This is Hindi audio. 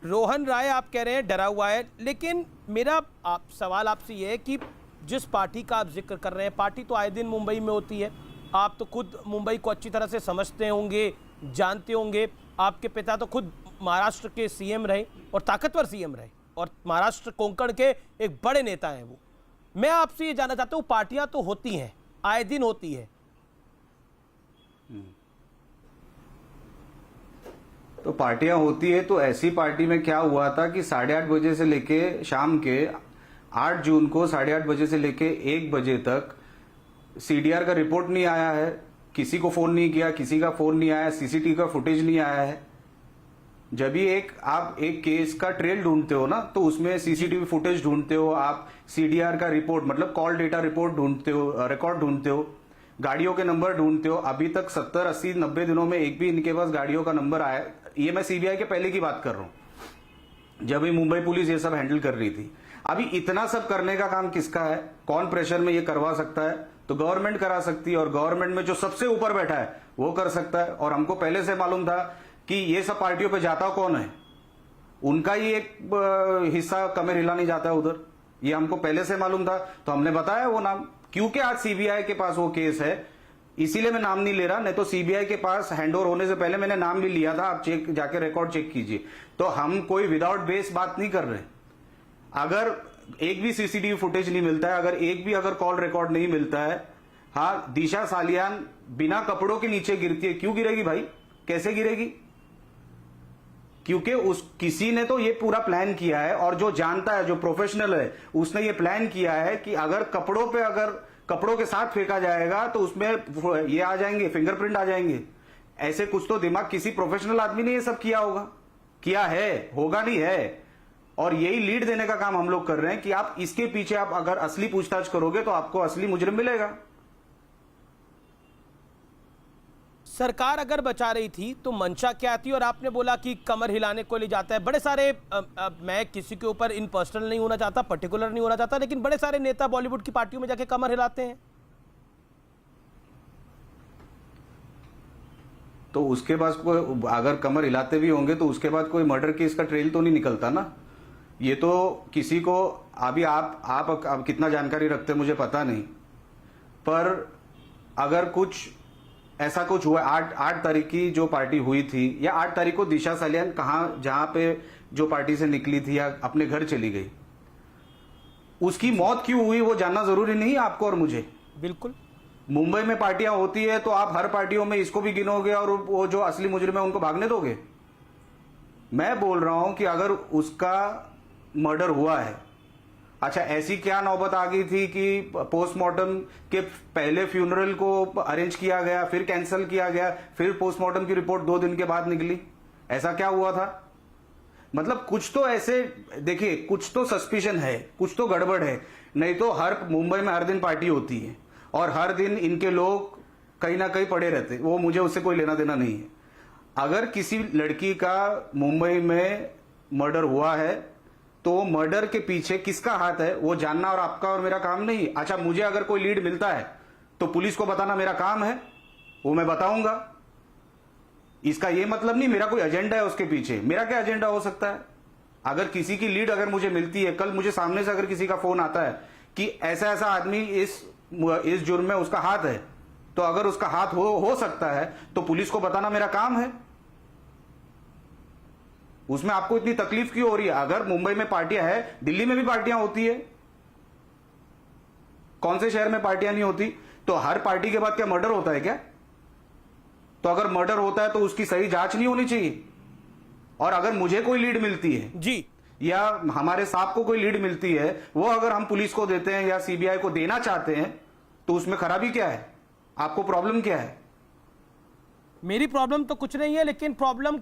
रोहन राय आप कह रहे हैं डरा हुआ है, लेकिन मेरा सवाल आपसे ये है कि जिस पार्टी का आप जिक्र कर रहे हैं, पार्टी तो आए दिन मुंबई में होती है, आप तो खुद मुंबई को अच्छी तरह से समझते होंगे, जानते होंगे। आपके पिता तो खुद महाराष्ट्र के सीएम रहे और ताकतवर सीएम रहे, और महाराष्ट्र कोंकण के एक बड़े नेता हैं वो। मैं आपसे ये जानना चाहता हूँ, पार्टियां तो होती हैं, आए दिन होती है, तो पार्टियां होती है, तो ऐसी पार्टी में क्या हुआ था कि 8:30 बजे से लेके शाम के 8 जून को 8:30 बजे से लेके 1 बजे तक सीडीआर का रिपोर्ट नहीं आया है, किसी को फोन नहीं किया, किसी का फोन नहीं आया, सीसीटीवी का फुटेज नहीं आया है। जब भी आप एक केस का ट्रेल ढूंढते हो ना, तो उसमें सीसीटीवी फुटेज ढूंढते हो, आप सीडीआर का रिपोर्ट मतलब कॉल डेटा रिपोर्ट ढूंढते हो, रिकॉर्ड ढूंढते हो, गाड़ियों के नंबर ढूंढते हो। अभी तक 70, 80, 90 दिनों में एक भी इनके पास गाड़ियों का नंबर आया, ये मैं सीबीआई के पहले की बात कर रहा हूं, जब भी मुंबई पुलिस ये सब हैंडल कर रही थी। अभी इतना सब करने का काम किसका है? कौन प्रेशर में ये करवा सकता है? तो गवर्नमेंट करा सकती है, और गवर्नमेंट में जो सबसे ऊपर बैठा है वो कर सकता है। और हमको पहले से मालूम था कि ये सब पार्टियों पे जाता कौन है, उनका ही एक हिस्सा कमर हिला नहीं जाता है उधर, ये हमको पहले से मालूम था, तो हमने बताया वो नाम। क्योंकि आज सीबीआई के पास वो केस है, इसीलिए मैं नाम नहीं ले रहा, नहीं तो सीबीआई के पास हैंडओवर होने से पहले मैंने नाम भी लिया था। आप चेक जाके रिकॉर्ड चेक कीजिए। तो हम कोई विदाउट बेस बात नहीं कर रहे। अगर एक भी सीसीटीवी फुटेज नहीं मिलता है, अगर एक भी कॉल रिकॉर्ड नहीं मिलता है, हाँ, दिशा सालियान बिना कपड़ों के नीचे गिरती है, क्यों गिरेगी भाई? कैसे गिरेगी? क्योंकि किसी ने तो ये पूरा प्लान किया है, और जो जानता है, जो प्रोफेशनल है, उसने ये प्लान किया है कि अगर कपड़ों के साथ फेंका जाएगा तो उसमें ये आ जाएंगे, फिंगरप्रिंट आ जाएंगे। ऐसे कुछ तो दिमाग किसी प्रोफेशनल आदमी ने ये सब किया होगा, किया है, होगा नहीं है। और यही लीड देने का काम हम लोग कर रहे हैं कि आप इसके पीछे आप अगर असली पूछताछ करोगे तो आपको असली मुजरिम मिलेगा। सरकार अगर बचा रही थी तो मंशा क्या थी? और आपने बोला कि कमर हिलाने को ले जाता है, बड़े सारे मैं किसी के ऊपर इन पर्सनल नहीं होना चाहता, पर्टिकुलर नहीं होना चाहता, लेकिन बड़े सारे नेता बॉलीवुड की पार्टियों में जाके कमर हिलाते हैं। तो उसके बाद कोई अगर कमर हिलाते भी होंगे तो उसके बाद कोई मर्डर केस का ट्रेल तो नहीं निकलता ना। ये तो किसी को अभी आप कितना जानकारी रखते मुझे पता नहीं, पर अगर कुछ ऐसा कुछ हुआ, 8 तारीख की जो पार्टी हुई थी, या 8 तारीख को दिशा सालियान कहां, जहां पे जो पार्टी से निकली थी या अपने घर चली गई, उसकी मौत क्यों हुई वो जानना जरूरी नहीं आपको और मुझे? बिल्कुल। मुंबई में पार्टियां होती है तो आप हर पार्टियों में इसको भी गिनोगे और वो जो असली मुजरिम है उनको भागने दोगे? मैं बोल रहा हूं कि अगर उसका मर्डर हुआ है, अच्छा ऐसी क्या नौबत आ गई थी कि पोस्टमार्टम के पहले फ्यूनरल को अरेंज किया गया, फिर कैंसिल किया गया, फिर पोस्टमार्टम की रिपोर्ट 2 दिन के बाद निकली? ऐसा क्या हुआ था? मतलब कुछ तो ऐसे, देखिए, कुछ तो सस्पिशन है, कुछ तो गड़बड़ है। नहीं तो मुंबई में हर दिन पार्टी होती है और हर दिन इनके लोग कहीं ना कहीं पड़े रहते, वो मुझे उससे कोई लेना देना नहीं है। अगर किसी लड़की का मुंबई में मर्डर हुआ है तो मर्डर के पीछे किसका हाथ है वो जानना और आपका और मेरा काम नहीं। अच्छा, मुझे अगर कोई लीड मिलता है तो पुलिस को बताना मेरा काम है, वो मैं बताऊंगा। इसका ये मतलब नहीं मेरा कोई एजेंडा है उसके पीछे। मेरा क्या एजेंडा हो सकता है? अगर किसी की लीड अगर मुझे मिलती है, कल मुझे सामने से अगर किसी का फोन आता है कि ऐसा ऐसा आदमी इस जुर्म में उसका हाथ है, तो अगर उसका हाथ हो सकता है तो पुलिस को बताना मेरा काम है। उसमें आपको इतनी तकलीफ क्यों हो रही है? अगर मुंबई में पार्टियां है, दिल्ली में भी पार्टियां होती है, कौन से शहर में पार्टियां नहीं होती? तो हर पार्टी के बाद क्या मर्डर होता है क्या? तो अगर मर्डर होता है तो उसकी सही जांच नहीं होनी चाहिए? और अगर मुझे कोई लीड मिलती है जी, या हमारे साहब को कोई लीड मिलती है, वो अगर हम पुलिस को देते हैं या सीबीआई को देना चाहते हैं, तो उसमें खराबी क्या है? आपको प्रॉब्लम क्या है? मेरी प्रॉब्लम तो कुछ नहीं है, लेकिन प्रॉब्लम